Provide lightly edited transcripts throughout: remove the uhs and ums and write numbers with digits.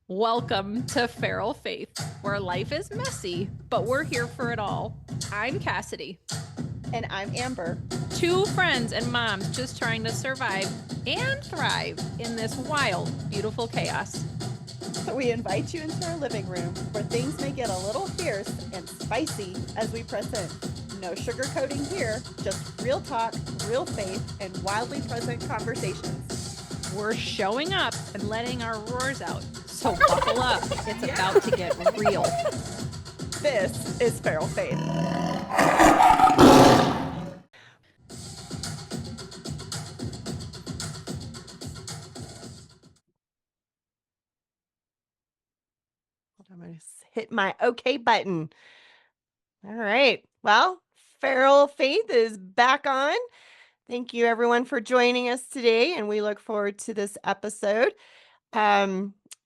Welcome to Feral Faith, where life is messy, but we're here for it all. I'm Cassidy. And I'm Amber. Two friends and moms just trying to survive and thrive in this wild, beautiful chaos. So we invite you into our living room where things may get a little fierce and spicy as we press in. No sugarcoating here, just real talk, real faith, and wildly present conversations. We're showing up and letting our roars out. So buckle up. It's about to get real. This is Feral Faith. I'm going to hit my OK button. All right. Well, Feral Faith is back on. Thank you, everyone, for joining us today, and we look forward to this episode.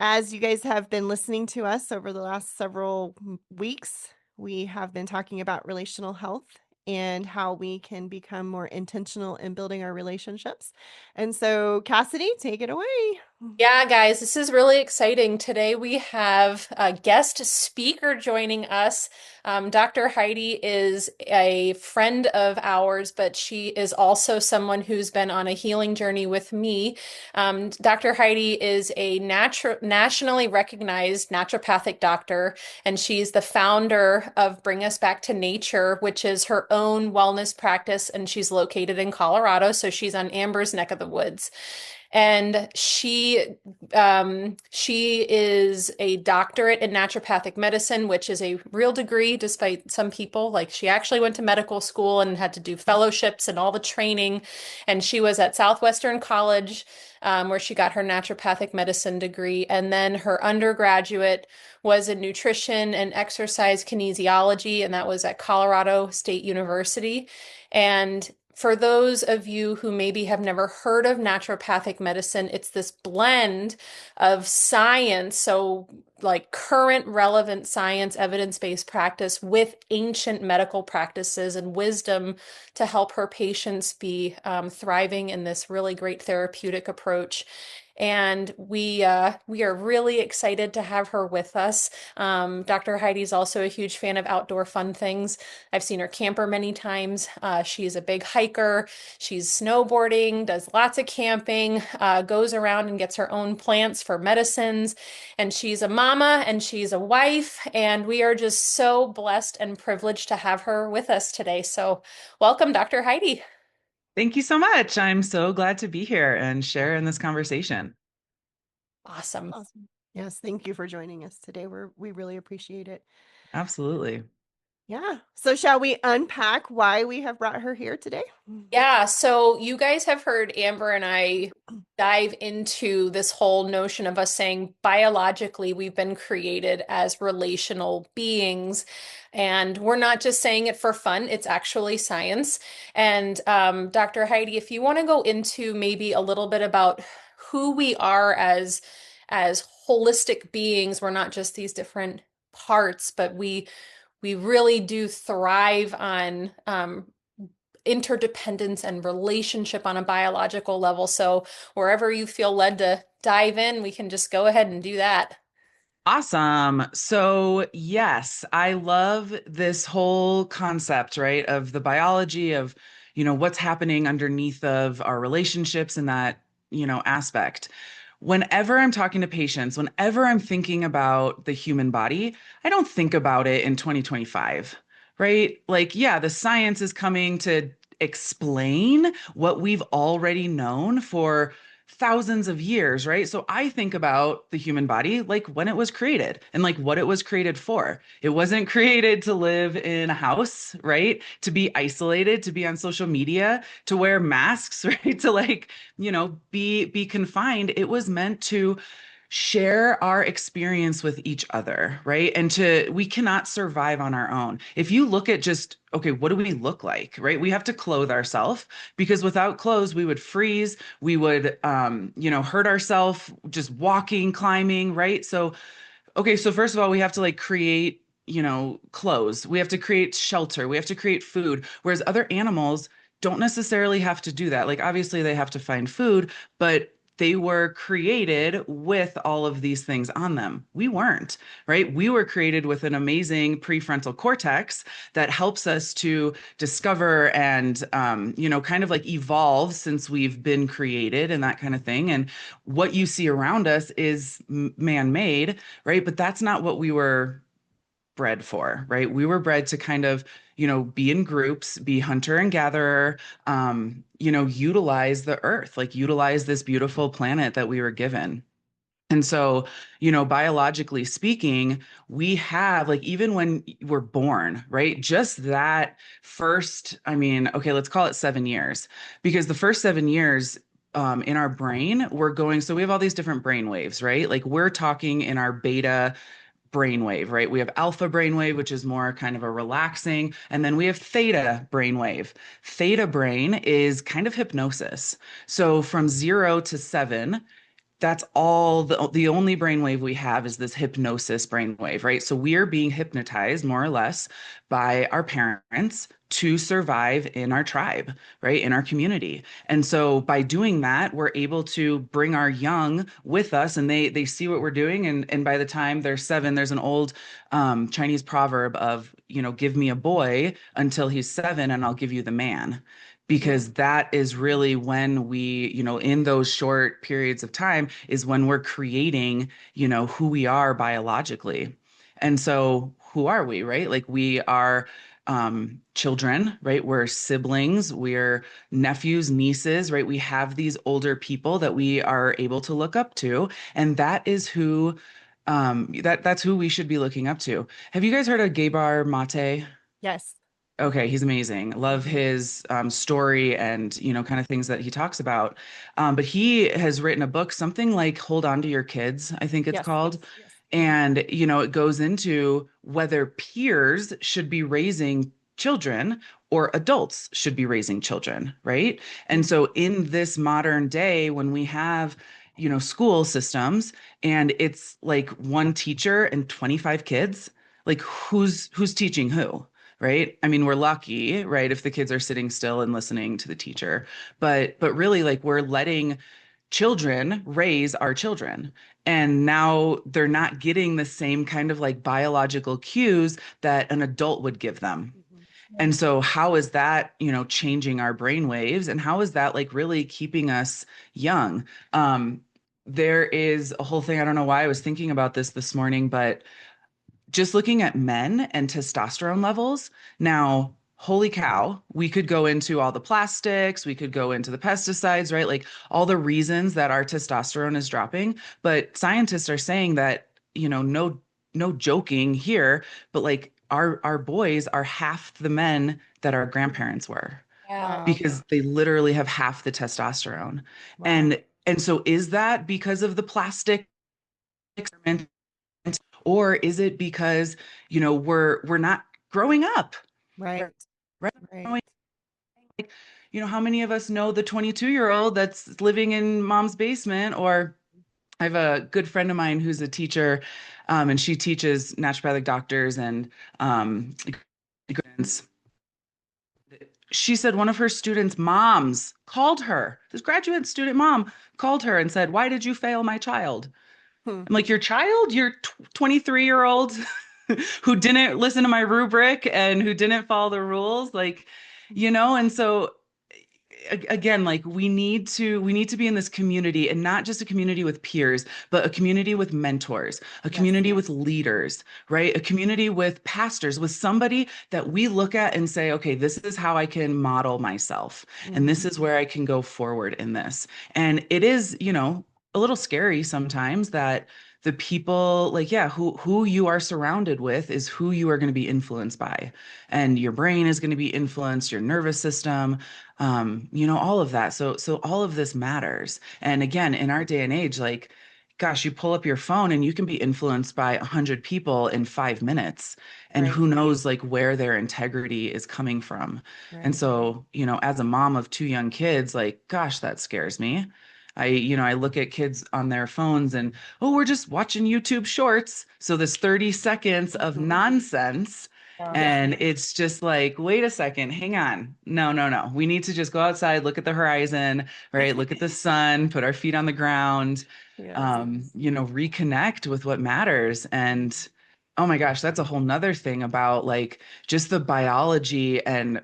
As you guys have been listening to us over the last several weeks, we have been talking about relational health and how we can become more intentional in building our relationships. And so, Cassidy, take it away. Yeah, guys, this is really exciting. Today we have a guest speaker joining us. Dr. Heidi is a friend of ours, but she is also someone who's been on a healing journey with me. Dr. Heidi is a nationally recognized naturopathic doctor, and she's the founder of Bring Us Back to Nature, which is her own wellness practice, and she's located in Colorado, so she's on Amber's neck of the woods. And she is a doctorate in naturopathic medicine, which is a real degree, despite some people. Like, she actually went to medical school and had to do fellowships and all the training. And she was at Southwestern College, where she got her naturopathic medicine degree. And then her undergraduate was in nutrition and exercise kinesiology, and that was at Colorado State University. And for those of you who maybe have never heard of naturopathic medicine, it's this blend of science, so like current relevant science, evidence-based practice with ancient medical practices and wisdom to help her patients be thriving in this really great therapeutic approach. And we are really excited to have her with us. Dr. Heidi's also a huge fan of outdoor fun things. I've seen her camper many times. She's a big hiker. She's snowboarding, does lots of camping, goes around and gets her own plants for medicines. And she's a mama and she's a wife. And we are just so blessed and privileged to have her with us today. So welcome, Dr. Heidi. Thank you so much. I'm so glad to be here and share in this conversation. Awesome. Yes, thank you for joining us today. We really appreciate it. Absolutely. Yeah. So shall we unpack why we have brought her here today? Yeah, so you guys have heard Amber and I dive into this whole notion of us saying biologically we've been created as relational beings. And we're not just saying it for fun, it's actually science. And Dr. Heidi, if you want to go into maybe a little bit about who we are as holistic beings, we're not just these different parts, but we really do thrive on interdependence and relationship on a biological level. So wherever you feel led to dive in, we can just go ahead and do that. Awesome. So, yes, I love this whole concept, right, of the biology of, what's happening underneath of our relationships and that, aspect. Whenever I'm talking to patients, whenever I'm thinking about the human body, I don't think about it in 2025, right? Like, yeah, the science is coming to explain what we've already known for thousands of years, right? So I think about the human body like when it was created and like what it was created for. It wasn't created to live in a house, right? To be isolated, to be on social media, to wear masks, right? To be confined. It was meant to share our experience with each other, right? And we cannot survive on our own. If you look at just, okay, what do we look like, right? We have to clothe ourselves because without clothes, we would freeze, we would, hurt ourselves just walking, climbing, right? So, okay, so first of all, we have to create, clothes. We have to create shelter. We have to create food. Whereas other animals don't necessarily have to do that. Like, obviously they have to find food, but they were created with all of these things on them. We weren't, right? We were created with an amazing prefrontal cortex that helps us to discover and, kind of like evolve since we've been created and that kind of thing. And what you see around us is man-made, right? But that's not what we were bred for, right? We were bred to kind of, be in groups, be hunter and gatherer, utilize the earth, like utilize this beautiful planet that we were given. And so, biologically speaking, we have like, even when we're born, right? Just that first, okay, let's call it 7 years, because the first 7 years in our brain, so we have all these different brain waves, right? Like we're talking in our beta brainwave, right? We have alpha brainwave, which is more kind of a relaxing, and then we have theta brainwave. Theta brain is kind of hypnosis. So from 0 to 7, that's all the only brainwave we have is this hypnosis brainwave, right? So we're being hypnotized more or less by our parents to survive in our tribe, right? In our community. And so by doing that, we're able to bring our young with us, and they see what we're doing. And by the time they're 7, there's an old Chinese proverb of, give me a boy until he's 7 and I'll give you the man, because that is really when we, in those short periods of time is when we're creating, who we are biologically. And so who are we, right? Like we are children, right? We're siblings, we're nephews, nieces, right? We have these older people that we are able to look up to. And that is who, that's who we should be looking up to. Have you guys heard of Gabor Mate? Yes. Okay, he's amazing. Love his story and, kind of things that he talks about. But he has written a book, something like Hold On to Your Kids, I think it's called. Yes. And, it goes into whether peers should be raising children or adults should be raising children, right? And so in this modern day, when we have, school systems and it's like one teacher and 25 kids, like who's teaching who? Right? I mean, we're lucky, right, if the kids are sitting still and listening to the teacher. But really, like, we're letting children raise our children. And now they're not getting the same kind of like biological cues that an adult would give them. And so how is that, changing our brain waves? And how is that like really keeping us young? There is a whole thing, I don't know why I was thinking about this morning, but just looking at men and testosterone levels. Now, holy cow, we could go into all the plastics, we could go into the pesticides, right? Like all the reasons that our testosterone is dropping. But scientists are saying that, no joking here, but like our boys are half the men that our grandparents were, Yeah. because they literally have half the testosterone. Wow. And so is that because of the plastic experiment? Or is it because, we're not growing up? Right. Right. How many of us know the 22-year-old that's living in mom's basement? Or I have a good friend of mine who's a teacher, and she teaches naturopathic doctors and students. She said one of her students' moms called her, this graduate student mom called her and said, "Why did you fail my child?" I'm like, your child, your 23-year-old who didn't listen to my rubric and who didn't follow the rules, like, and so again, like we need to be in this community, and not just a community with peers, but a community with mentors, a community with leaders, right? A community with pastors, with somebody that we look at and say, okay, this is how I can model myself. And this is where I can go forward in this. And it is, a little scary sometimes that the people, like, yeah, who you are surrounded with is who you are going to be influenced by. And your brain is going to be influenced, your nervous system, all of that. So all of this matters. And again, in our day and age, like, gosh, you pull up your phone and you can be influenced by 100 people in 5 minutes. And who knows like where their integrity is coming from. And so, as a mom of 2 young kids, like, gosh, that scares me. I look at kids on their phones and, oh, we're just watching YouTube shorts. So this 30 seconds of nonsense. And it's just like, wait a second, hang on. No, no, no. We need to just go outside, look at the horizon, right? Look at the sun, put our feet on the ground, Yes. reconnect with what matters. And oh my gosh, that's a whole nother thing about like just the biology. And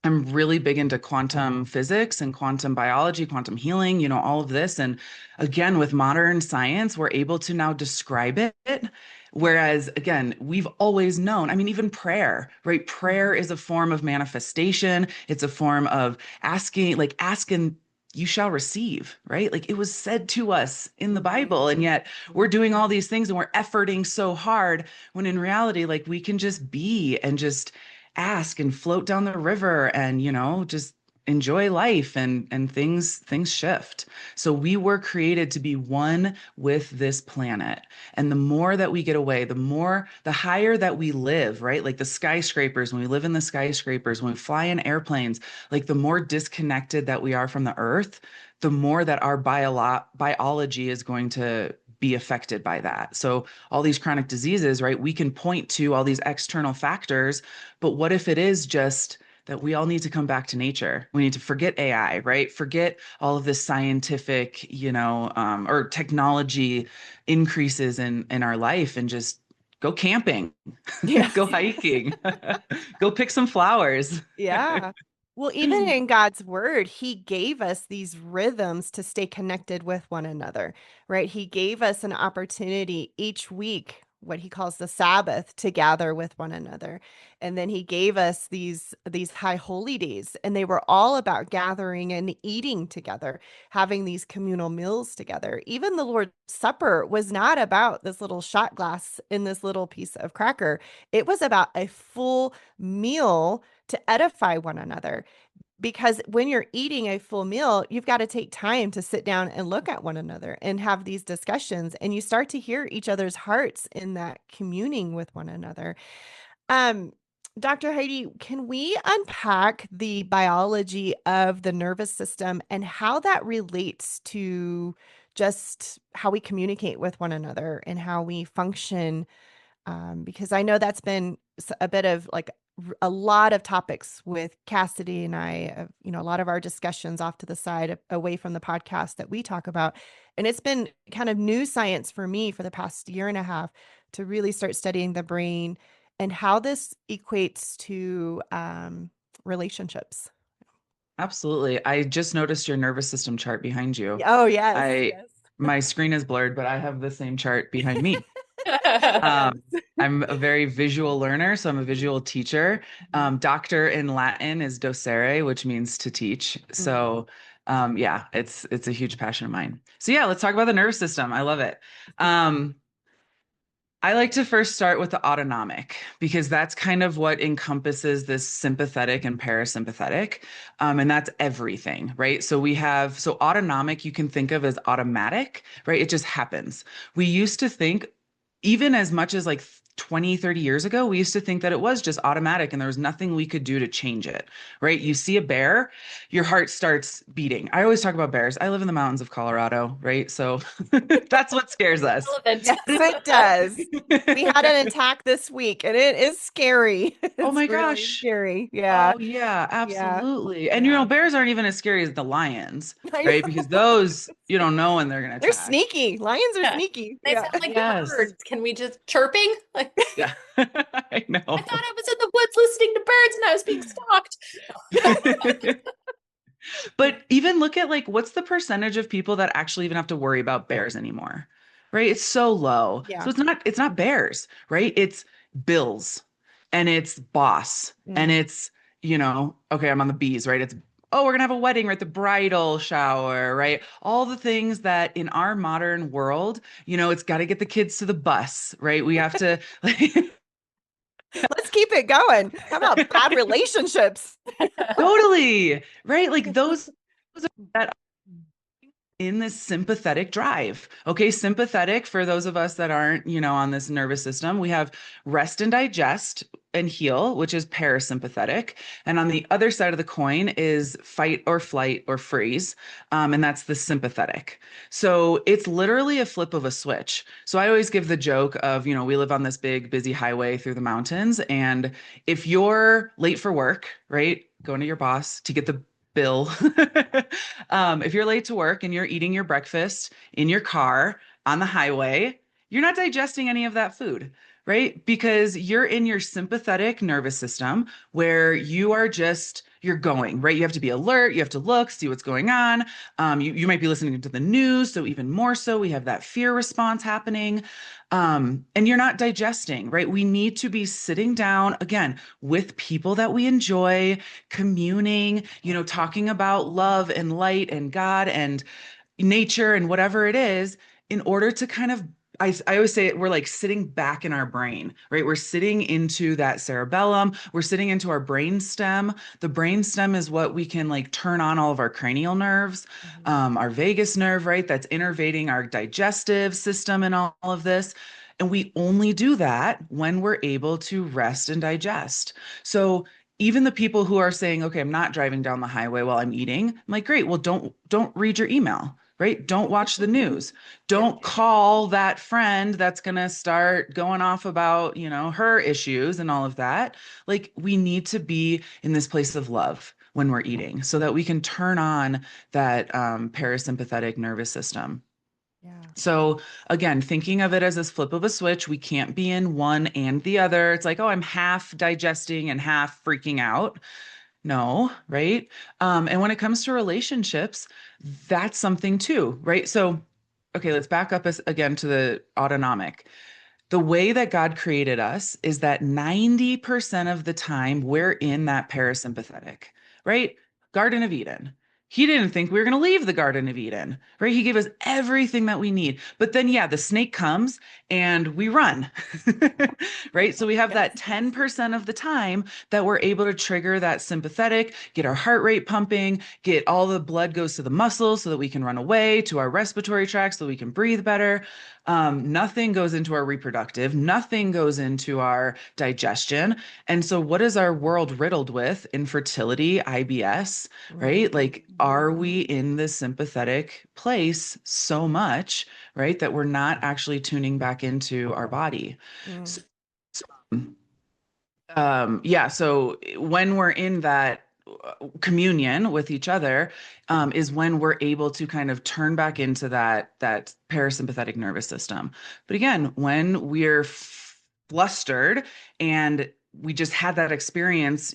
I'm really big into quantum physics and quantum biology, quantum healing, all of this. And again, with modern science, we're able to now describe it. Whereas, again, we've always known, I mean, even prayer, right? Prayer is a form of manifestation. It's a form of asking, like, asking, you shall receive, right? Like it was said to us in the Bible. And yet we're doing all these things and we're efforting so hard when in reality, like we can just be and just ask and float down the river and just enjoy life and things shift. So we were created to be one with this planet. And the more that we get away, the higher that we live, right? Like the skyscrapers, when we live in the skyscrapers, when we fly in airplanes, like the more disconnected that we are from the earth, the more that our biology is going to be affected by that. So all these chronic diseases, right? We can point to all these external factors, but what if it is just that we all need to come back to nature? We need to forget AI, right? Forget all of this scientific, or technology increases in our life and just go camping, go hiking, go pick some flowers. Yeah. Well, even in God's word, he gave us these rhythms to stay connected with one another, right? He gave us an opportunity each week, what he calls the Sabbath, to gather with one another. And then he gave us these high holy days, and they were all about gathering and eating together, having these communal meals together. Even the Lord's Supper was not about this little shot glass in this little piece of cracker. It was about a full meal to edify one another. Because when you're eating a full meal, you've got to take time to sit down and look at one another and have these discussions. And you start to hear each other's hearts in that communing with one another. Um, Dr. Heidi, can we unpack the biology of the nervous system and how that relates to just how we communicate with one another and how we function? Because I know that's been a bit of like a lot of topics with Cassidy and I, a lot of our discussions off to the side away from the podcast that we talk about. And it's been kind of new science for me for the past year and a half to really start studying the brain and how this equates to relationships. Absolutely. I just noticed your nervous system chart behind you. Oh, yes. Yes. My screen is blurred, but I have the same chart behind me. Yes. I'm a very visual learner, so I'm a visual teacher. Doctor in Latin is docere, which means to teach. So yeah, it's a huge passion of mine. So yeah, let's talk about the nervous system. I love it. I like to first start with the autonomic because that's kind of what encompasses this sympathetic and parasympathetic. And that's everything, right? So autonomic you can think of as automatic, right? It just happens. We used to think, even as much as like 20, 30 years ago, we used to think that it was just automatic and there was nothing we could do to change it, right? You see a bear, your heart starts beating. I always talk about bears. I live in the mountains of Colorado, right? So that's what scares us. Yes, it does. We had an attack this week and it is scary. Oh my It's really gosh. scary. Yeah. Oh yeah, absolutely. Yeah. And bears aren't even as scary as the lions, I right? know. Because those you don't know when they're gonna They're attack. sneaky. Lions are Yeah. sneaky. They Yeah. sound like Yes. birds. Can we just chirping? Like Yeah. I know. I thought I was in the woods listening to birds and I was being stalked. But even look at like what's the percentage of people that actually even have to worry about bears anymore? Right? It's so low. Yeah. So it's not bears, right? It's bills and it's boss and it's, okay, I'm on the bees, right? It's we're gonna have a wedding, right? The bridal shower, right? All the things that in our modern world, it's got to get the kids to the bus, right? We have to Let's keep it going. How about bad relationships? totally, right? Like those are that in this sympathetic drive. Okay, sympathetic for those of us that aren't, on this nervous system, we have rest and digest, and heal, which is parasympathetic. And on the other side of the coin is fight or flight or freeze. And that's the sympathetic. So it's literally a flip of a switch. So I always give the joke of, we live on this big, busy highway through the mountains. And if you're late for work, right, going to your boss to get the bill, if you're late to work and you're eating your breakfast in your car on the highway, you're not digesting any of that food, right? Because you're in your sympathetic nervous system where you're going, right? You have to be alert, you have to look, see what's going on. You might be listening to the news. So even more so, we have that fear response happening. And you're not digesting, right? We need to be sitting down again with people that we enjoy, communing, talking about love and light and God and nature and whatever it is in order to kind of I always say we're like sitting back in our brain, right? We're sitting into that cerebellum. We're sitting into our brain stem. The brain stem is what we can like turn on all of our cranial nerves, our vagus nerve, right? That's innervating our digestive system and all of this. And we only do that when we're able to rest and digest. So even the people who are saying, okay, I'm not driving down the highway while I'm eating, I'm like, great, well, don't read your email, right? Don't watch the news. Don't call that friend that's going to start going off about, her issues and all of that. Like we need to be in this place of love when we're eating so that we can turn on that parasympathetic nervous system. Yeah. So again, thinking of it as this flip of a switch, we can't be in one and the other. It's like, oh, I'm half digesting and half freaking out. No, right? And when it comes to relationships, that's something too, right? So, okay, let's back up again to the autonomic. The way that God created us is that 90% of the time we're in that parasympathetic, right? Garden of Eden. He didn't think we were going to leave the Garden of Eden, right? He gave us everything that we need. But then, yeah, the snake comes and we run, right? So we have that 10% of the time that we're able to trigger that sympathetic, get our heart rate pumping, get all the blood goes to the muscles so that we can run away, to our respiratory tract so we can breathe better. Nothing goes into our reproductive, nothing goes into our digestion. And so, what is our world riddled with? Infertility, IBS, right? Like, are we in this sympathetic place so much, right, that we're not actually tuning back into our body? So, yeah, so when we're in that communion with each other, is when we're able to kind of turn back into that parasympathetic nervous system. But again, when we're flustered and we just had that experience,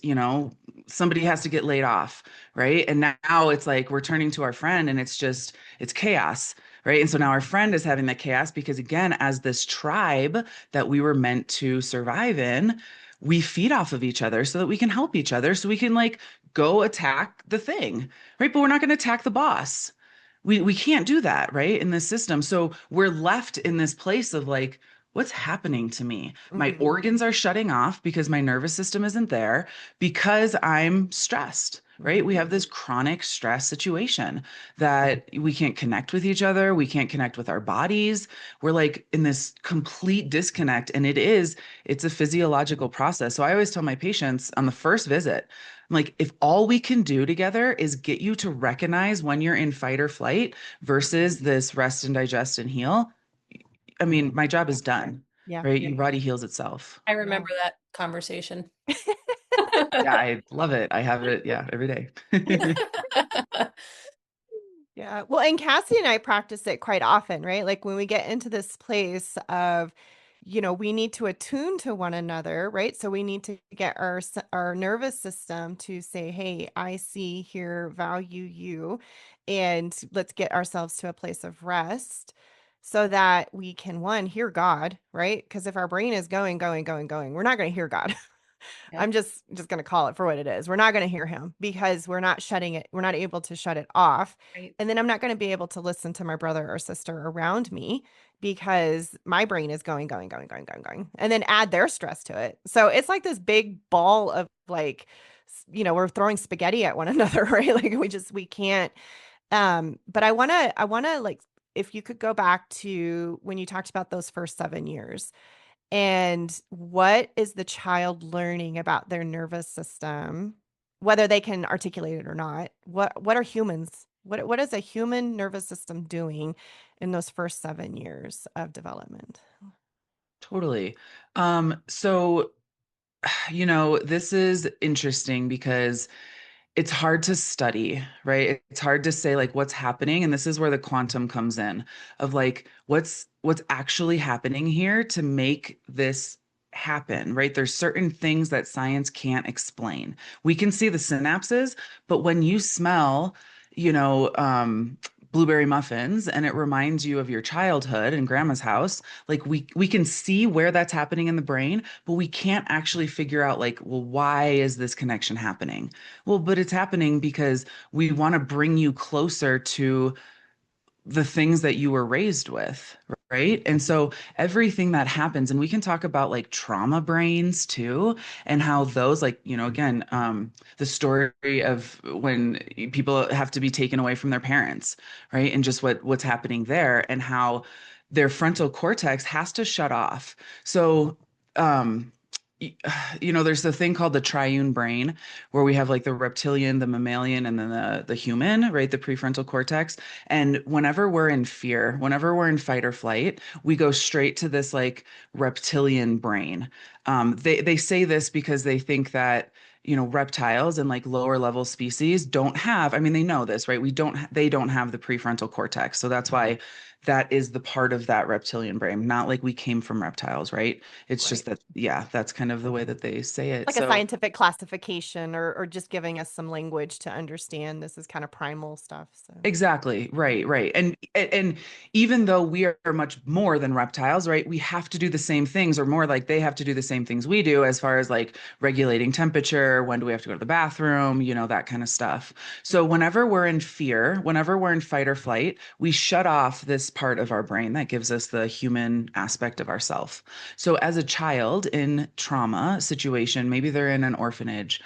somebody has to get laid off, right? And now it's like we're turning to our friend and it's chaos, right? And so now our friend is having that chaos because, again, as this tribe that we were meant to survive in, we feed off of each other so that we can help each other, so we can like go attack the thing, right? But we're not going to attack the boss. We can't do that, right? In this system. So we're left in this place of like, what's happening to me? My organs are shutting off because my nervous system isn't there because I'm stressed, right? We have this chronic stress situation that we can't connect with each other. We can't connect with our bodies. We're like in this complete disconnect. And it's a physiological process. So I always tell my patients on the first visit, I'm like, if all we can do together is get you to recognize when you're in fight or flight versus this rest and digest and heal, I mean, my job is done. Yeah. Right? Your body heals itself. I remember that conversation. Yeah, I love it. I have it, yeah, every day. Yeah. Well, and Cassie and I practice it quite often, right? Like when we get into this place of, we need to attune to one another, right? So we need to get our nervous system to say, hey, I see, hear, value you, and let's get ourselves to a place of rest so that we can, one, hear God, right? Because if our brain is going, we're not going to hear God. Yep. I'm just going to call it for what it is. We're not going to hear him because we're not able to shut it off. Right. And then I'm not going to be able to listen to my brother or sister around me because my brain is going. And then add their stress to it. So it's like this big ball of like, we're throwing spaghetti at one another, right? Like we can't. But I want to like, if you could go back to when you talked about those first 7 years And what is the child learning about their nervous system, whether they can articulate it or not? What are humans? What is a human nervous system doing in those first 7 years of development? Totally. So, this is interesting because it's hard to study, right? It's hard to say like what's happening, and this is where the quantum comes in of like what's actually happening here to make this happen, right? There's certain things that science can't explain. We can see the synapses, but when you smell, you know, blueberry muffins and it reminds you of your childhood and grandma's house, like we can see where that's happening in the brain, but we can't actually figure out like, well, why is this connection happening? Well, but it's happening because we want to bring you closer to the things that you were raised with, right? And so everything that happens, and we can talk about like trauma brains too, and how those like, again, the story of when people have to be taken away from their parents, right? And just what's happening there and how their frontal cortex has to shut off. So, um, there's the thing called the triune brain where we have like the reptilian, the mammalian, and then the human, right? The prefrontal cortex. And whenever we're in fear, whenever we're in fight or flight, we go straight to this like reptilian brain. They say this because they think that reptiles and like lower level species don't have, I mean, they know this, right? They don't have the prefrontal cortex. So that's why that is the part of that reptilian brain, not like we came from reptiles, right? It's just Right. that, yeah, that's kind of the way that they say it. Like a So scientific classification or just giving us some language to understand this is kind of primal stuff. So exactly. Right, right. And even though we are much more than reptiles, right? We have to do the same things, or more like they have to do the same things we do as far as like regulating temperature, when do we have to go to the bathroom, that kind of stuff. So whenever we're in fear, whenever we're in fight or flight, we shut off this part of our brain that gives us the human aspect of ourself. So as a child in trauma situation, maybe they're in an orphanage,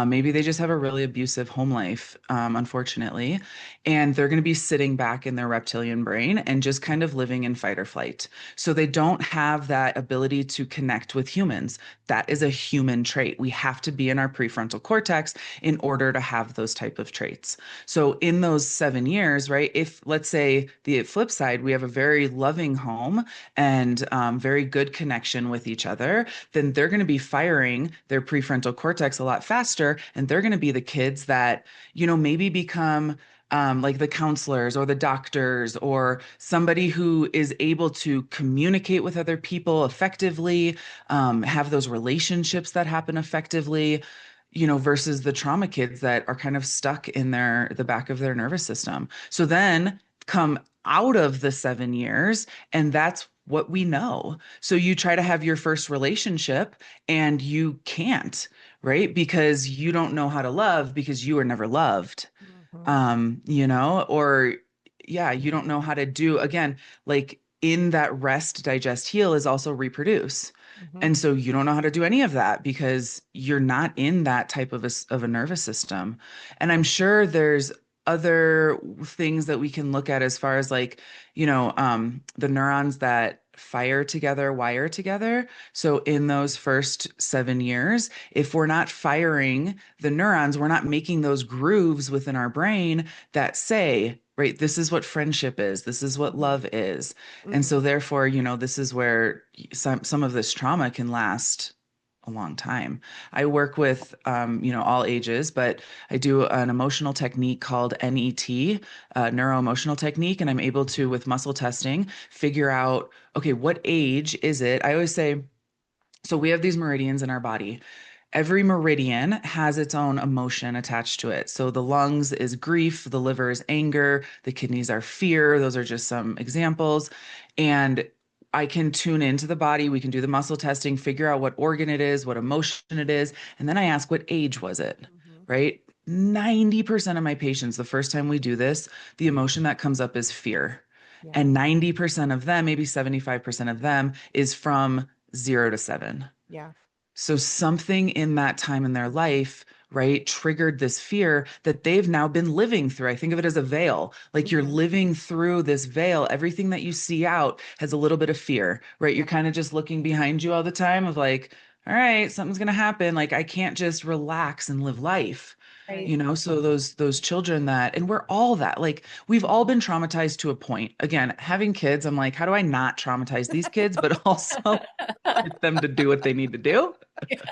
maybe they just have a really abusive home life, unfortunately, and they're going to be sitting back in their reptilian brain and just kind of living in fight or flight. So they don't have that ability to connect with humans. That is a human trait. We have to be in our prefrontal cortex in order to have those type of traits. So in those 7 years, right, if let's say the flip side, we have a very loving home and very good connection with each other, then they're going to be firing their prefrontal cortex a lot faster. And they're going to be the kids that, maybe become like the counselors or the doctors or somebody who is able to communicate with other people effectively, have those relationships that happen effectively, versus the trauma kids that are kind of stuck in the back of their nervous system. So then come out of the 7 years, and that's what we know. So you try to have your first relationship and you can't, right? Because you don't know how to love because you were never loved. mhm, Or yeah, you don't know how to do, again, like in that rest, digest, heal is also reproduce. mhm. And so you don't know how to do any of that because you're not in that type of a nervous system. And I'm sure there's other things that we can look at as far as like, the neurons that fire together, wire together. So in those first 7 years, if we're not firing the neurons, we're not making those grooves within our brain that say, right, this is what friendship is, this is what love is. And Mhm. so therefore, this is where some of this trauma can last a long time. I work with all ages, but I do an emotional technique called NET, neuro-emotional technique, and I'm able to, with muscle testing, figure out, okay, what age is it? I always say, so we have these meridians in our body. Every meridian has its own emotion attached to it. So the lungs is grief, the liver is anger, the kidneys are fear. Those are just some examples. And I can tune into the body. We can do the muscle testing, figure out what organ it is, what emotion it is. And then I ask, what age was it? Mhm. Right? 90% of my patients, the first time we do this, the emotion that comes up is fear. Yeah. And 90% of them, maybe 75% of them, is from 0 to 7. Yeah. So something in that time in their life right, triggered this fear that they've now been living through. I think of it as a veil. Like you're living through this veil. Everything that you see out has a little bit of fear, right? You're kind of just looking behind you all the time of like, all right, something's going to happen. Like I can't just relax and live life. Right. You know, so those children that, and we're all that, like we've all been traumatized to a point. Again, having kids, I'm like, how do I not traumatize these kids, but also get them to do what they need to do?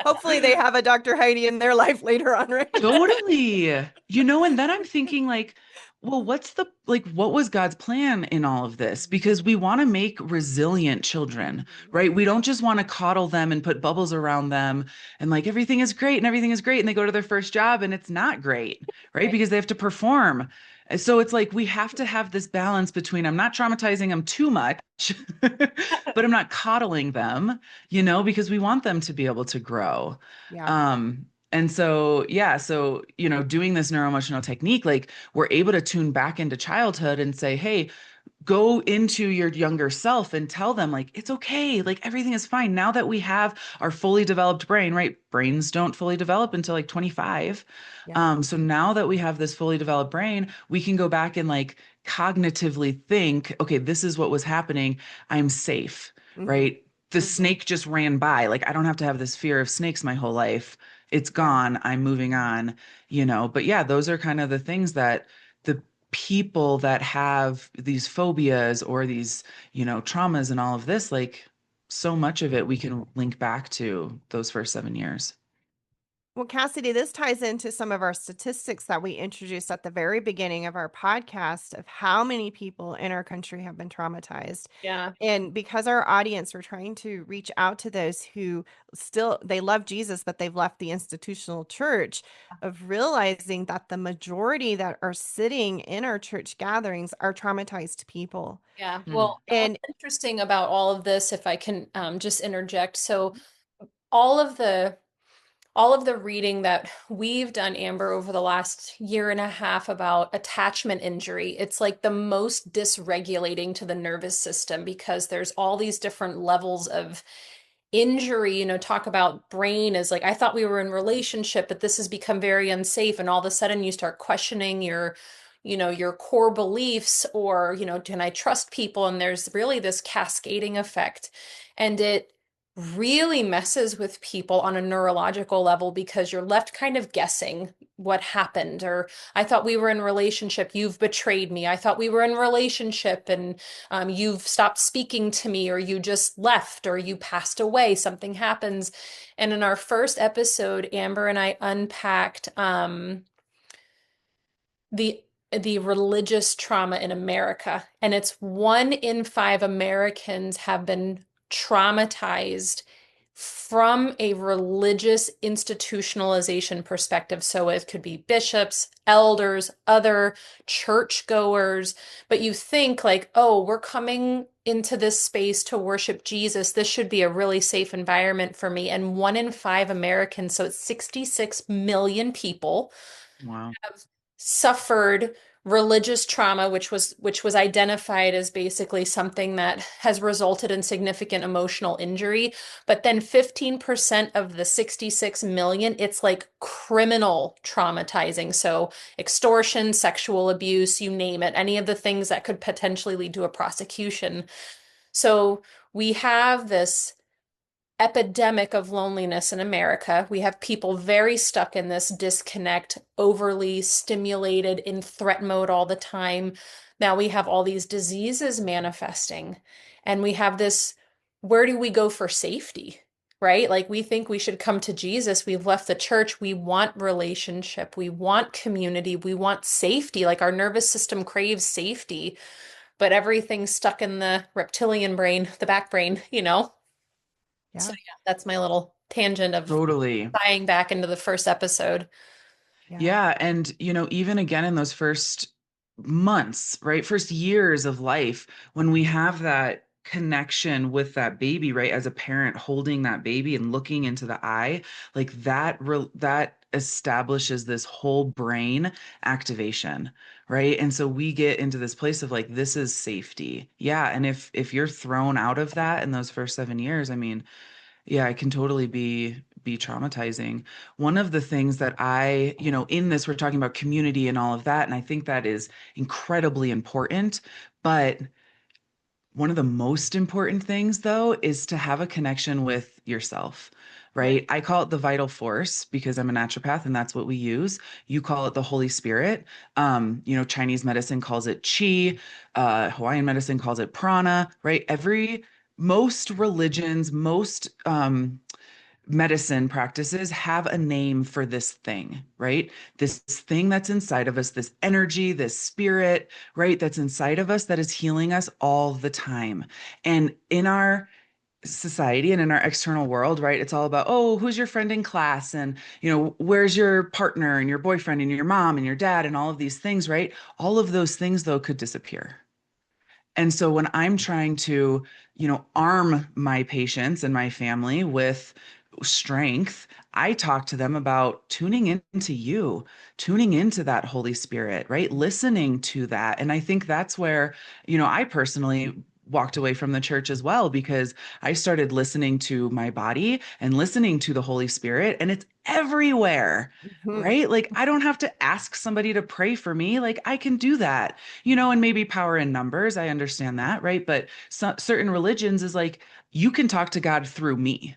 Hopefully they have a Dr. Heidi in their life later on, right? Totally. You know, and then I'm thinking like, well, what was God's plan in all of this? Because we want to make resilient children, right? We don't just want to coddle them and put bubbles around them and like everything is great and everything is great. And they go to their first job and it's not great, right? Because they have to perform. And so it's like we have to have this balance between I'm not traumatizing them too much, but I'm not coddling them, you know, because we want them to be able to grow. Yeah. And so, yeah, so, you know, doing this neuroemotional technique, like we're able to tune back into childhood and say, hey, go into your younger self and tell them like it's okay, like everything is fine now that we have our fully developed brain, right? Brains don't fully develop until like 25. Yeah. So now that we have this fully developed brain, we can go back and like cognitively think, okay, this is what was happening. I'm safe, right? The snake just ran by. Like I don't have to have this fear of snakes my whole life. It's gone. I'm moving on, you know. But yeah, those are kind of the things that the people that have these phobias or these, you know, traumas and all of this, like so much of it we can link back to those first 7 years. Well, Cassidy, this ties into some of our statistics that we introduced at the very beginning of our podcast of how many people in our country have been traumatized. Yeah. And because our audience, we're trying to reach out to those who still they love Jesus, but they've left the institutional church, of realizing that the majority that are sitting in our church gatherings are traumatized people. Yeah. Mm. Well, And what's interesting about all of this, if I can just interject. So all of the all of the reading that we've done, Amber, over the last year and a half about attachment injury, it's like the most dysregulating to the nervous system because there's all these different levels of injury. You know, talk about brain as like, I thought we were in relationship, but this has become very unsafe. And all of a sudden you start questioning your, you know, your core beliefs or, you know, can I trust people? And there's really this cascading effect. And it really messes with people on a neurological level because you're left kind of guessing what happened. Or I thought we were in a relationship, you've betrayed me. I thought we were in a relationship and you've stopped speaking to me, or you just left, or you passed away, something happens. And in our first episode, Amber and I unpacked the the religious trauma in America. And it's 1 in 5 Americans have been traumatized from a religious institutionalization perspective. So it could be bishops, elders, other churchgoers, but you think like, oh, we're coming into this space to worship Jesus. This should be a really safe environment for me. And 1 in 5 Americans, so it's 66 million people, Wow. have suffered religious trauma, which was identified as basically something that has resulted in significant emotional injury. But then 15% of the 66 million, it's like criminal traumatizing. So extortion, sexual abuse, you name it, any of the things that could potentially lead to a prosecution. So we have this epidemic of loneliness in America. We have people very stuck in this disconnect, overly stimulated in threat mode all the time. Now we have all these diseases manifesting, and we have this, where do we go for safety? Right? Like we think we should come to Jesus. We've left the church. We want relationship. We want community. We want safety. Like our nervous system craves safety, but everything's stuck in the reptilian brain, the back brain, you know? So yeah, yeah, that's my little tangent of Totally. tying back into the first episode. yeah, Yeah. And, you know, even again in those first months, right? First years of life, when we have that connection with that baby, right? As a parent holding that baby and looking into the eye, like that establishes this whole brain activation, right? And so we get into this place of like, this is safety. Yeah. And if you're thrown out of that in those first 7 years, I mean, yeah, it can totally be traumatizing. One of the things that I, in this, we're talking about community and all of that. And I think that is incredibly important. But one of the most important things, though, is to have a connection with yourself, right? I call it the vital force because I'm a naturopath and that's what we use. You call it the Holy Spirit. Chinese medicine calls it chi, Hawaiian medicine calls it prana, right? Most religions, most medicine practices have a name for this thing, right? This thing that's inside of us, this energy, this spirit, right? That's inside of us that is healing us all the time. And in our society and in our external world, right? It's all about, oh, who's your friend in class? And, where's your partner and your boyfriend and your mom and your dad and all of these things, right? All of those things, though, could disappear. And so when I'm trying to, arm my patients and my family with strength, I talk to them about tuning into you, tuning into that Holy Spirit, right? Listening to that. And I think that's where, I personally walked away from the church as well, because I started listening to my body and listening to the Holy Spirit, and it's everywhere, right? Like I don't have to ask somebody to pray for me. Like I can do that, and maybe power in numbers. I understand that, right? But certain religions is like, you can talk to God through me.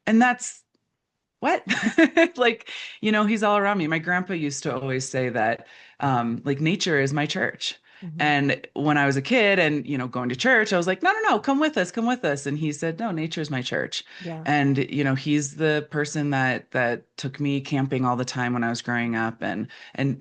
And that's what? Like, he's all around me. My grandpa used to always say that, like, nature is my church. And when I was a kid and, going to church, I was like, no, no, no, come with us, come with us. And he said, no, nature is my church. Yeah. And, he's the person that took me camping all the time when I was growing up, and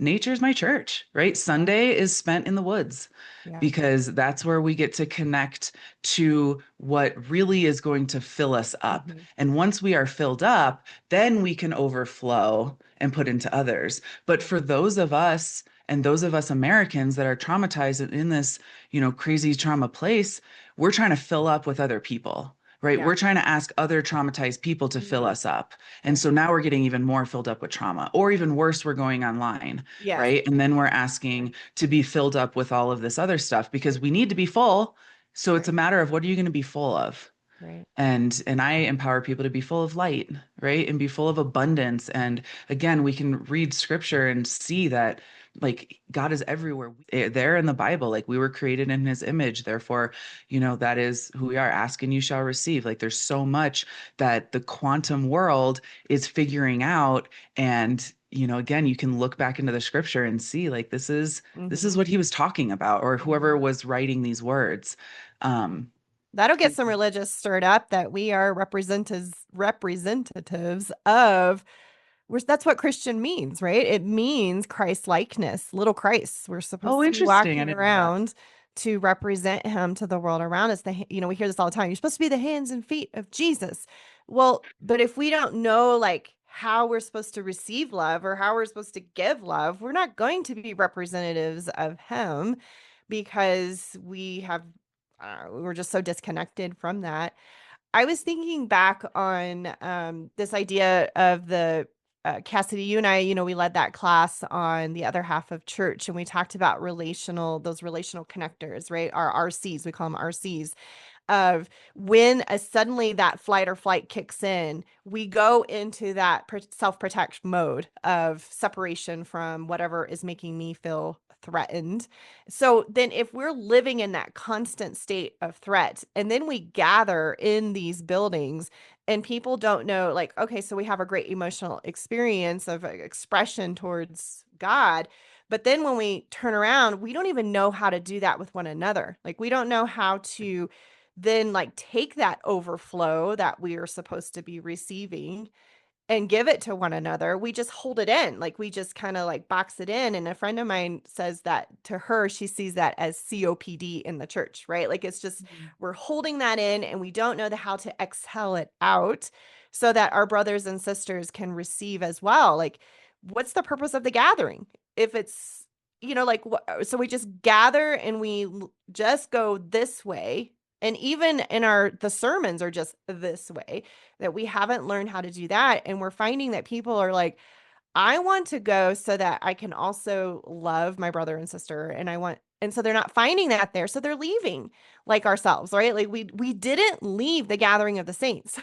nature is my church, right? Sunday is spent in the woods. Yeah. Because that's where we get to connect to what really is going to fill us up. And once we are filled up, then we can overflow and put into others. But for those of us and those of us Americans that are traumatized in this, crazy trauma place, we're trying to fill up with other people. Right. Yeah. We're trying to ask other traumatized people to fill us up. And so now we're getting even more filled up with trauma, or even worse, we're going online. Yes. Right. And then we're asking to be filled up with all of this other stuff because we need to be full. So it's a matter of, what are you going to be full of? Right. And I empower people to be full of light, right? And be full of abundance. And again, we can read scripture and see that, like, God is everywhere. There in the Bible, like, we were created in his image. Therefore, that is who we are. Ask and you shall receive. Like, there's so much that the quantum world is figuring out. And, again, you can look back into the scripture and see, like, this is what he was talking about, or whoever was writing these words. That'll get some religious stirred up that we are representatives of. That's what Christian means, right? It means Christ likeness, little Christ. We're supposed to be walking around to represent him to the world around us. We hear this all the time. You're supposed to be the hands and feet of Jesus. Well, but if we don't know, like, how we're supposed to receive love or how we're supposed to give love, we're not going to be representatives of him, because we're just so disconnected from that. I was thinking back on this idea of the Cassidy, you and I, we led that class on the other half of church, and we talked about those relational connectors, right? Our RCs, we call them RCs. Of when suddenly that flight or flight kicks in, we go into that self-protect mode of separation from whatever is making me feel threatened. So then if we're living in that constant state of threat, and then we gather in these buildings and people don't know, like, okay, so we have a great emotional experience of expression towards God. But then when we turn around, we don't even know how to do that with one another. Like, we don't know how to then, like, take that overflow that we are supposed to be receiving and give it to one another. We just hold it in. Like, we just kind of like box it in. And a friend of mine says that to her, she sees that as COPD in the church, right? Like, it's just, we're holding that in and we don't know how to exhale it out so that our brothers and sisters can receive as well. Like, what's the purpose of the gathering? If it's, like, so we just gather and we just go this way. And even in the sermons are just this way, that we haven't learned how to do that. And we're finding that people are like, I want to go so that I can also love my brother and sister. And so they're not finding that there. So they're leaving, like ourselves, right? Like we didn't leave the gathering of the saints.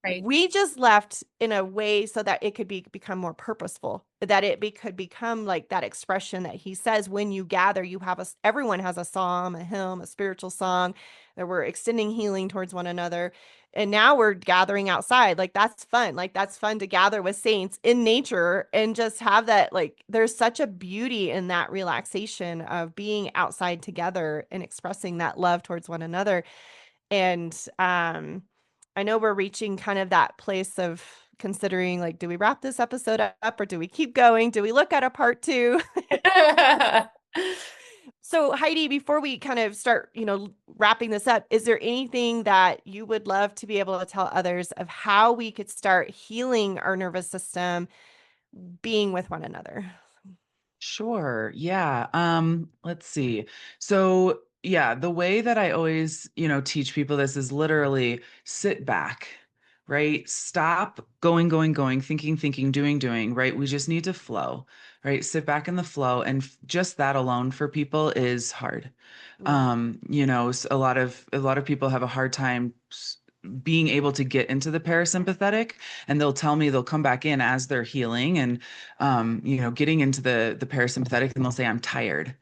Right. We just left in a way so that it could become more purposeful, that could become like that expression that he says, when you gather, you have everyone has a psalm, a hymn, a spiritual song, that we're extending healing towards one another. And now we're gathering outside. Like that's fun. Like that's fun to gather with saints in nature and just have that. Like there's such a beauty in that relaxation of being outside together and expressing that love towards one another. And I know we're reaching kind of that place of considering, like, do we wrap this episode up or do we keep going? Do we look at a part two? So Heidi, before we kind of start, wrapping this up, is there anything that you would love to be able to tell others of how we could start healing our nervous system, being with one another? Sure. Yeah. Let's see. So, yeah, the way that I always, teach people this is literally sit back, right? Stop going, thinking, doing, right? We just need to flow, right? Sit back in the flow. And just that alone for people is hard. Mm, A lot of people have a hard time being able to get into the parasympathetic, and they'll tell me they'll come back in as they're healing and getting into the parasympathetic, and they'll say, I'm tired.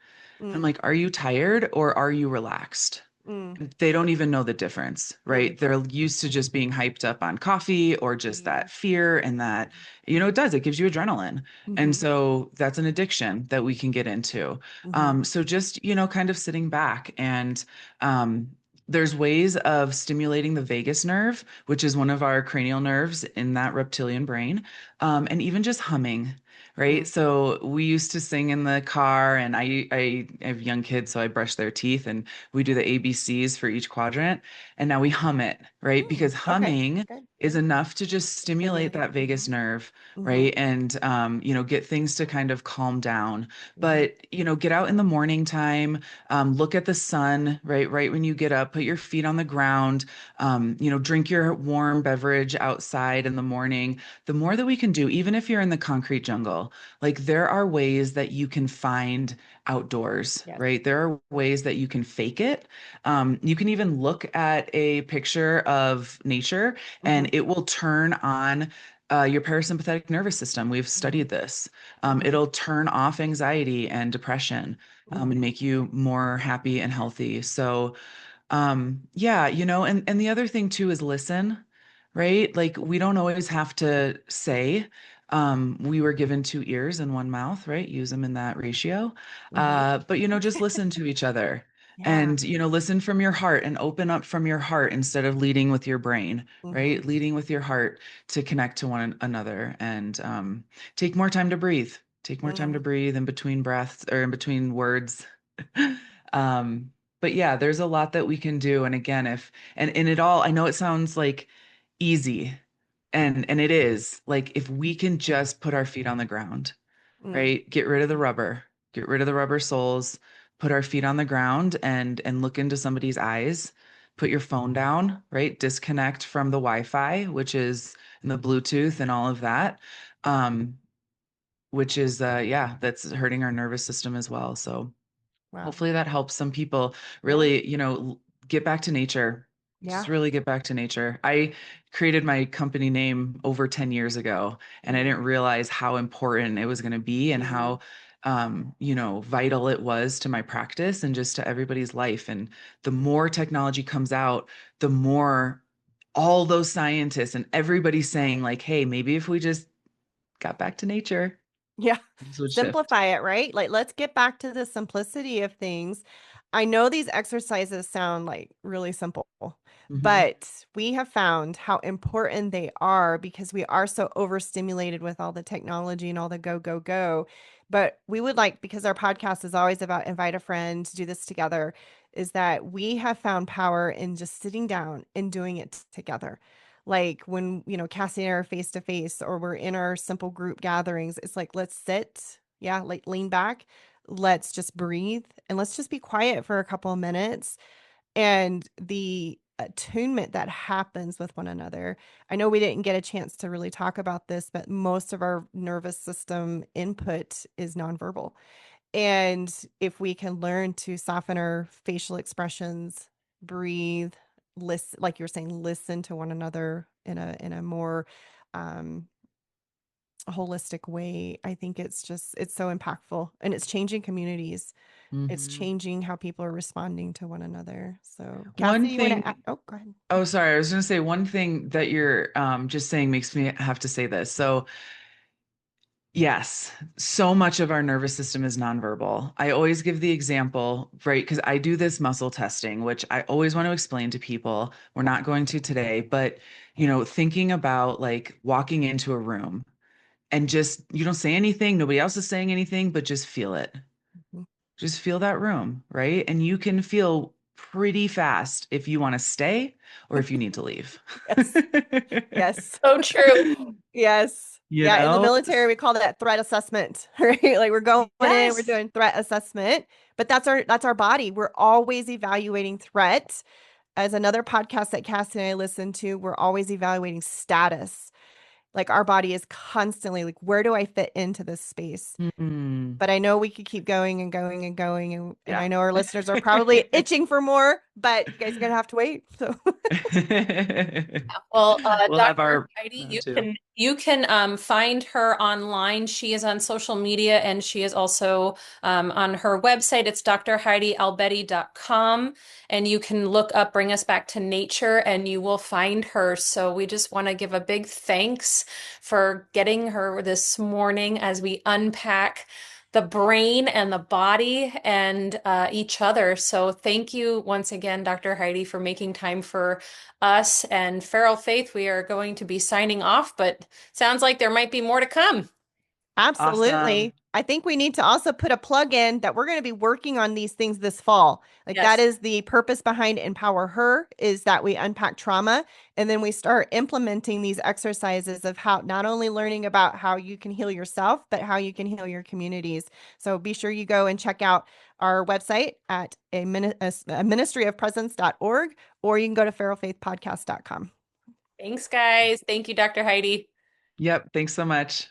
I'm mm, like, are you tired or are you relaxed? mm, They don't even know the difference, mm, right? They're used to just being hyped up on coffee or just mm, that fear, and that, it gives you adrenaline. And mhm, so that's an addiction that we can get into. mhm, So just, kind of sitting back and, um, there's ways of stimulating the vagus nerve, which is one of our cranial nerves in that reptilian brain, and even just humming. Right. mm. So we used to sing in the car, and I have young kids, so I brush their teeth, and we do the ABCs for each quadrant. And now we hum it, right? Because Okay, humming good. is enough to just stimulate Stimulate. that vagus nerve, Mhm, right? And, get things to kind of calm down. mhm, But, get out in the morning time, look at the sun, right? Right when you get up, put your feet on the ground, drink your warm beverage outside in the morning. The more that we can do, even if you're in the concrete jungle, like there are ways that you can find outdoors, yes. right? There are ways that you can fake it. You can even look at a picture of nature and Mhm, it will turn on your parasympathetic nervous system. We've mhm, studied this. mhm, It'll turn off anxiety and depression, and mhm. make you more happy and healthy. So, yeah, and the other thing too is listen, right? Like we don't always have to say, we were given two ears and one mouth, right? Use them in that ratio. Right. But just listen to each other Yeah. and, listen from your heart and open up from your heart instead of leading with your brain, Mhm, right? Leading with your heart to connect to one another, and take more time to breathe. Take more time to mm. breathe in between breaths or in between words. Um, but yeah, there's a lot that we can do. And again, and it all, I know it sounds like easy, and it is. Like if we can just put our feet on the ground, Mm, right? Get rid of the rubber soles, put our feet on the ground and look into somebody's eyes. Put your phone down, right? Disconnect from the Wi-Fi, which is and the Bluetooth and all of that. Um, which is yeah, that's hurting our nervous system as well. So wow. hopefully that helps some people Yeah. really, get back to nature. Yeah. Just really get back to nature. I created my company name over 10 years ago, and I Mm, didn't realize how important it was going to be and mm, how, vital it was to my practice and just to everybody's life. And the more technology comes out, the more all those scientists and everybody's saying, like, hey, maybe if we just got back to nature, yeah. things would shift. Simplify it, right? Like, let's get back to the simplicity of things. I know these exercises sound like really simple, Hmm. but we have found how important they are because we are so overstimulated with all the technology and all the go, go, go. But we would like, because our podcast is always about invite a friend to do this together, is that we have found power in just sitting down and doing it together. Like when, Cassie and I are face to face or we're in our simple group gatherings, it's like, let's sit. Yeah. Like lean back. Let's just breathe and let's just be quiet for a couple of minutes. And the attunement that happens with one another. I know we didn't get a chance to really talk about this, but most of our nervous system input is nonverbal. And if we can learn to soften our facial expressions, breathe, listen, like you're saying, listen to one another in a more holistic way. I think it's so impactful, and it's changing communities. It's Mhm. changing how people are responding to one another. So, One Cassie, you want to thing, oh, go ahead. oh, sorry, I was going to say one thing that you're just saying makes me have to say this. So, yes, so much of our nervous system is nonverbal. I always give the example, right? Because I do this muscle testing, which I always want to explain to people. We're not going to today, but thinking about like walking into a room and just you don't say anything, nobody else is saying anything, but just feel it. Mhm. Just feel that room, right? And you can feel pretty fast if you want to stay or if you need to leave. Yes. Yes. So true. Yes. You Yeah. In the know? military, we call that threat assessment, right? Like we're going in, we're Yes. doing threat assessment, but that's our body. We're always evaluating threat. As another podcast that Cassie and I listen to, we're always evaluating status. Like our body is constantly like, where do I fit into this space? Mm, But I know we could keep going and going and going. And I yeah. know our listeners are probably itching for more, but you guys are going to have to wait. So Well, We'll have Dr. our Heidi, round two. you can find her online. She is on social media and she is also on her website. It's drheidialbete.com, and you can look up Bring Us Back to Nature and you will find her. So we just want to give a big thanks for getting her this morning as we unpack the brain and the body and each other. So thank you once again, Dr. Heidi, for making time for us and Feral Faith. We are going to be signing off, but sounds like there might be more to come. Awesome. absolutely. I think we need to also put a plug in that we're going to be working on these things this fall. Like that Yes. is the purpose behind Empower Her, is that we unpack trauma and then we start implementing these exercises of how not only learning about how you can heal yourself, but how you can heal your communities. So be sure you go and check out our website at a ministryofpresence.org, or you can go to feralfaithpodcast.com. Thanks, guys. Thank you, Dr. Heidi. Yep. Thanks so much.